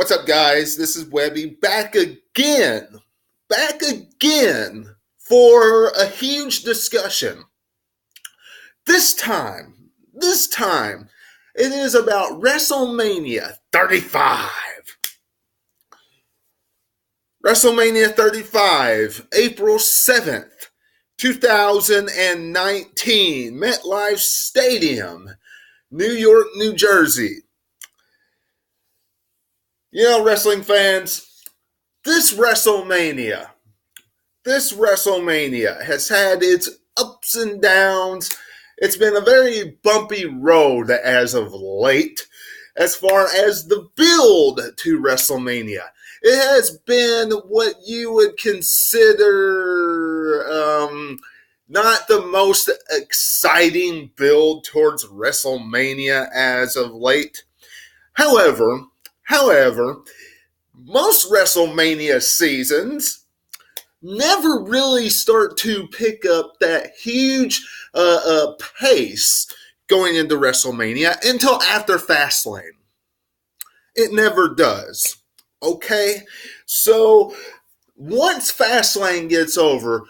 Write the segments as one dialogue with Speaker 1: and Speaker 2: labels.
Speaker 1: What's up, guys? This is Webby back again for a huge discussion. This time, it is about WrestleMania 35. WrestleMania 35, April 7th, 2019, MetLife Stadium, New York, New Jersey. You know, wrestling fans, this WrestleMania has had its ups and downs. It's been a very bumpy road as of late as far as the build to WrestleMania. It has been what you would consider not the most exciting build towards WrestleMania as of late. However, most WrestleMania seasons never really start to pick up that huge pace going into WrestleMania until after Fastlane. It never does. Okay? So once Fastlane gets over,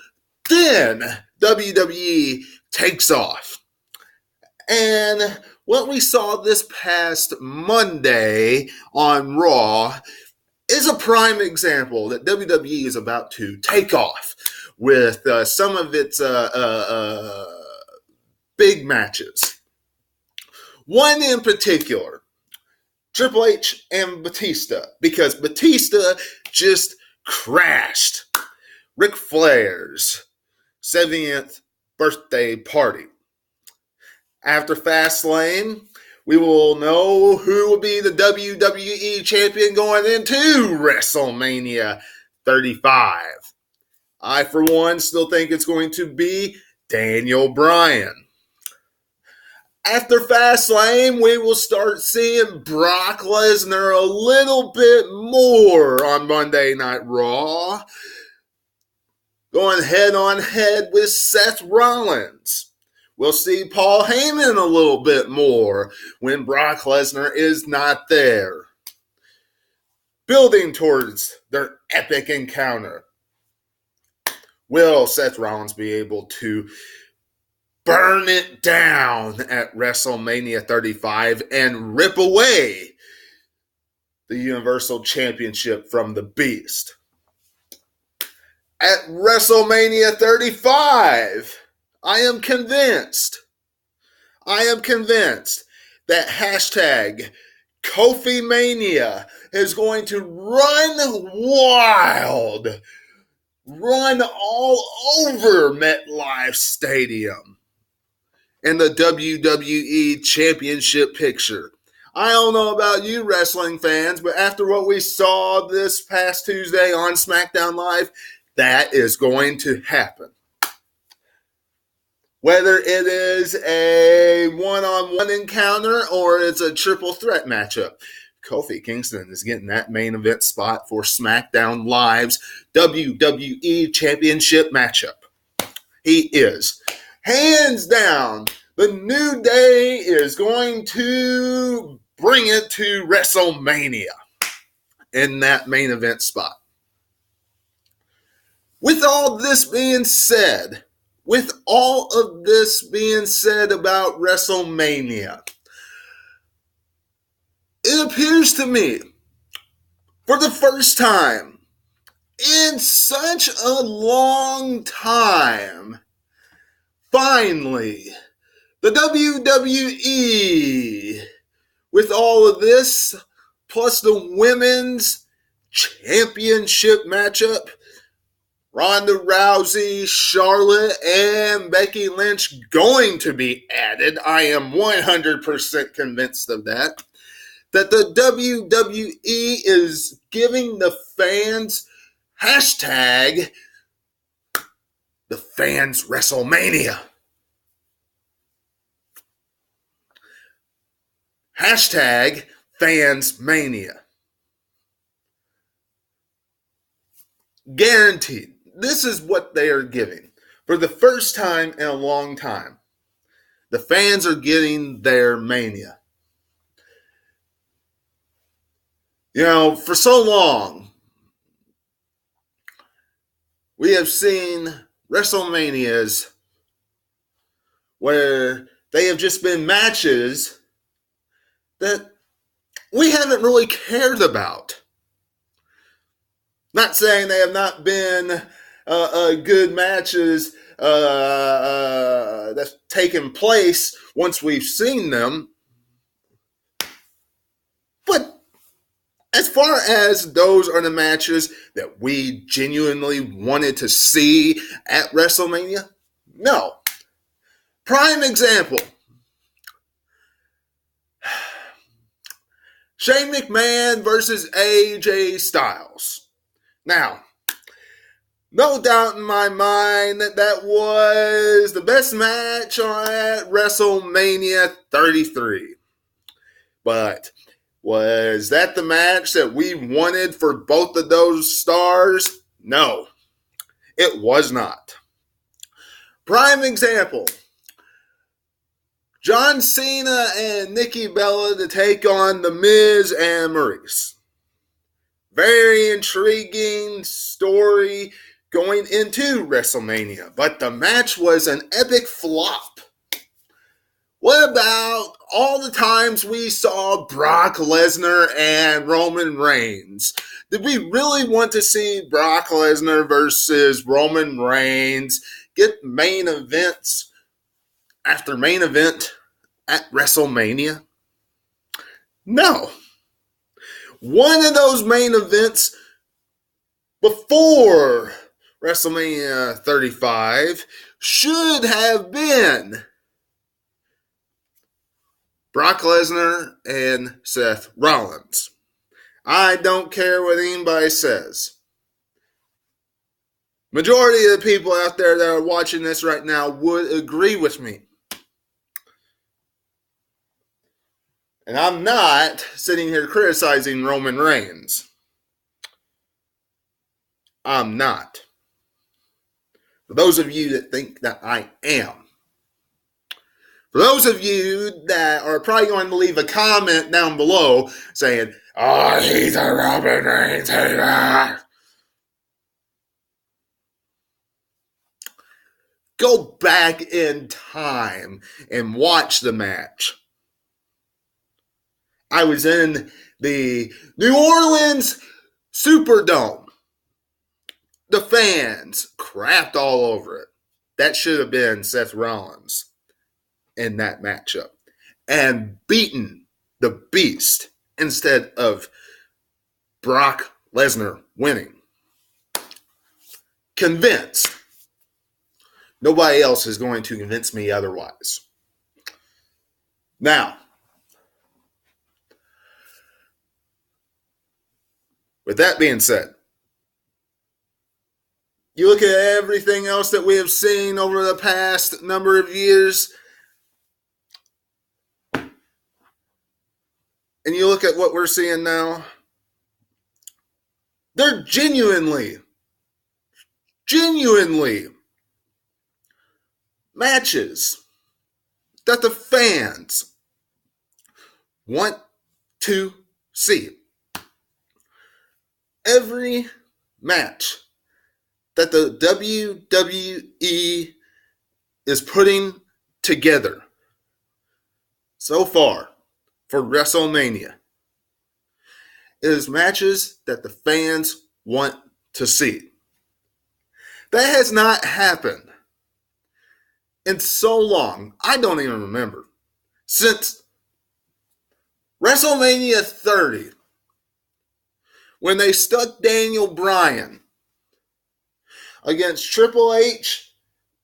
Speaker 1: then WWE takes off. And what we saw this past Monday on Raw is a prime example that WWE is about to take off with some of its big matches. One in particular, Triple H and Batista, because Batista just crashed Ric Flair's 70th birthday party. After Fastlane, we will know who will be the WWE champion going into WrestleMania 35. I, for one, still think it's going to be Daniel Bryan. After Fastlane, we will start seeing Brock Lesnar a little bit more on Monday Night Raw, going head-on-head with Seth Rollins. We'll see Paul Heyman a little bit more when Brock Lesnar is not there. Building towards their epic encounter. Will Seth Rollins be able to burn it down at WrestleMania 35 and rip away the Universal Championship from the Beast? At WrestleMania 35, I am convinced that hashtag Kofi Mania is going to run wild, run all over MetLife Stadium in the WWE Championship picture. I don't know about you wrestling fans, but after what we saw this past Tuesday on SmackDown Live, that is going to happen. Whether it is a one-on-one encounter or it's a triple threat matchup, Kofi Kingston is getting that main event spot for SmackDown Live's WWE Championship matchup. He is. Hands down, the New Day is going to bring it to WrestleMania in that main event spot. With all this being said about WrestleMania, it appears to me, for the first time in such a long time, finally, the WWE, with all of this, plus the women's championship matchup, Ronda Rousey, Charlotte, and Becky Lynch going to be added. I am 100% convinced of that. That the WWE is giving the fans hashtag the fans WrestleMania. Hashtag fans mania. Guaranteed. This is what they are giving. For the first time in a long time, the fans are getting their mania. For so long, we have seen WrestleManias where they have just been matches that we haven't really cared about. Not saying they have not been good matches that's taken place once we've seen them. But as far as those are the matches that we genuinely wanted to see at WrestleMania, no. Prime example. Shane McMahon versus AJ Styles. Now, no doubt in my mind that was the best match at WrestleMania 33. But was that the match that we wanted for both of those stars? No, it was not. Prime example. John Cena and Nikki Bella to take on The Miz and Maurice. Very intriguing story going into WrestleMania, but the match was an epic flop. What about all the times we saw Brock Lesnar and Roman Reigns? Did we really want to see Brock Lesnar versus Roman Reigns get main events after main event at WrestleMania? No. One of those main events before WrestleMania 35 should have been Brock Lesnar and Seth Rollins. I don't care what anybody says. Majority of the people out there that are watching this right now would agree with me. And I'm not sitting here criticizing Roman Reigns. I'm not. For those of you that think that I am. For those of you that are probably going to leave a comment down below saying, "Oh, he's a Roman Reigns hater." Go back in time and watch the match. I was in the New Orleans Superdome. The fans crapped all over it. That should have been Seth Rollins in that matchup. And beaten the Beast instead of Brock Lesnar winning. Convinced. Nobody else is going to convince me otherwise. Now, with that being said, you look at everything else that we have seen over the past number of years, and you look at what we're seeing now, they're genuinely matches that the fans want to see. Every match that the WWE is putting together so far for WrestleMania is matches that the fans want to see. That has not happened in so long. I don't even remember. Since WrestleMania 30, when they stuck Daniel Bryan against Triple H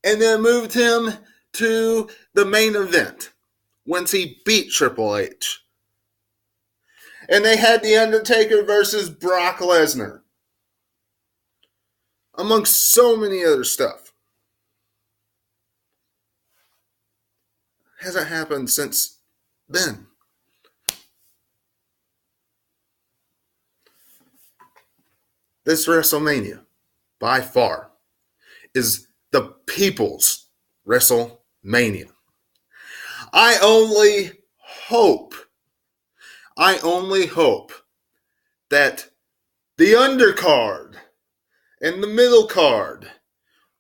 Speaker 1: and then moved him to the main event once he beat Triple H. And they had The Undertaker versus Brock Lesnar, amongst so many other stuff. Hasn't happened since then. This WrestleMania, by far, is the people's WrestleMania. I only hope that the undercard and the middle card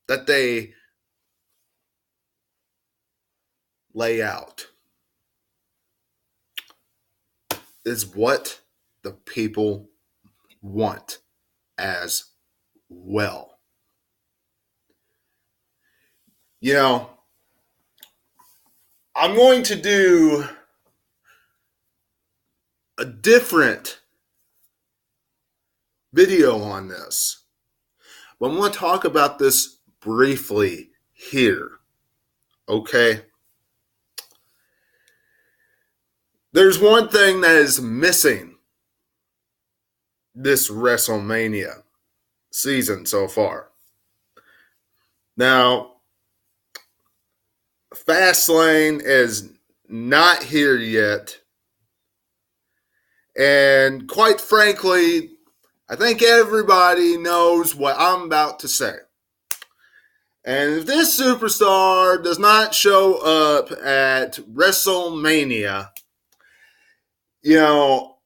Speaker 1: that they lay out is what the people want as well. You know, I'm going to do a different video on this, but I'm going to talk about this briefly here. Okay? There's one thing that is missing this WrestleMania season so far. Now, Fastlane is not here yet. And quite frankly, I think everybody knows what I'm about to say. And if this superstar does not show up at WrestleMania, you know,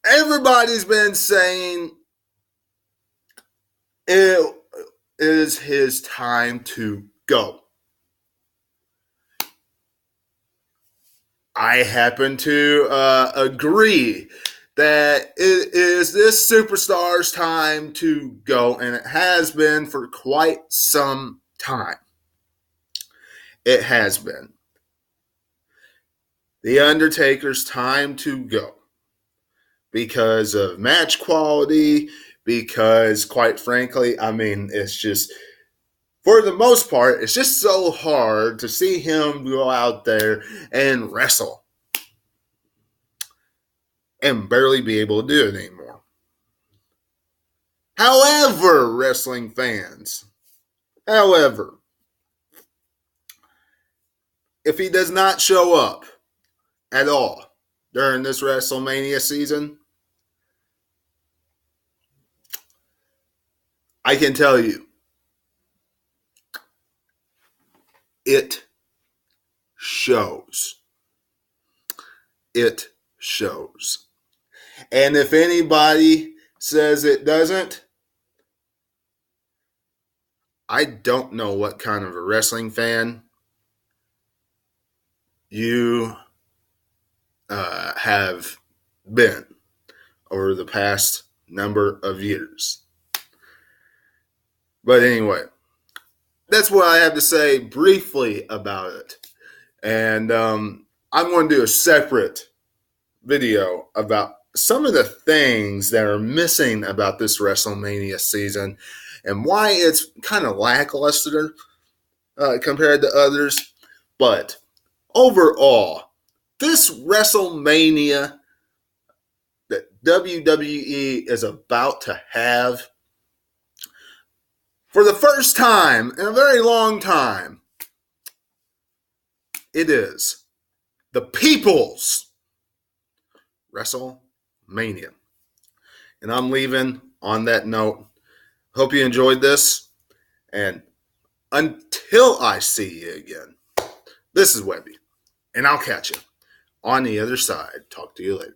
Speaker 1: everybody's been saying it is his time to go. I happen to agree that it is this superstar's time to go, and it has been for quite some time. It has been. The Undertaker's time to go because of match quality, because quite frankly, I mean, it's just, for the most part, it's just so hard to see him go out there and wrestle and barely be able to do it anymore. However, wrestling fans, if he does not show up at all during this WrestleMania season, I can tell you, it shows. It shows. And if anybody says it doesn't, I don't know what kind of a wrestling fan you have been over the past number of years. But anyway, that's what I have to say briefly about it. And I'm going to do a separate video about some of the things that are missing about this WrestleMania season and why it's kind of lackluster compared to others. But overall, this WrestleMania that WWE is about to have, for the first time in a very long time, it is the people's WrestleMania. And I'm leaving on that note. Hope you enjoyed this. And until I see you again, this is Webby. And I'll catch you on the other side. Talk to you later.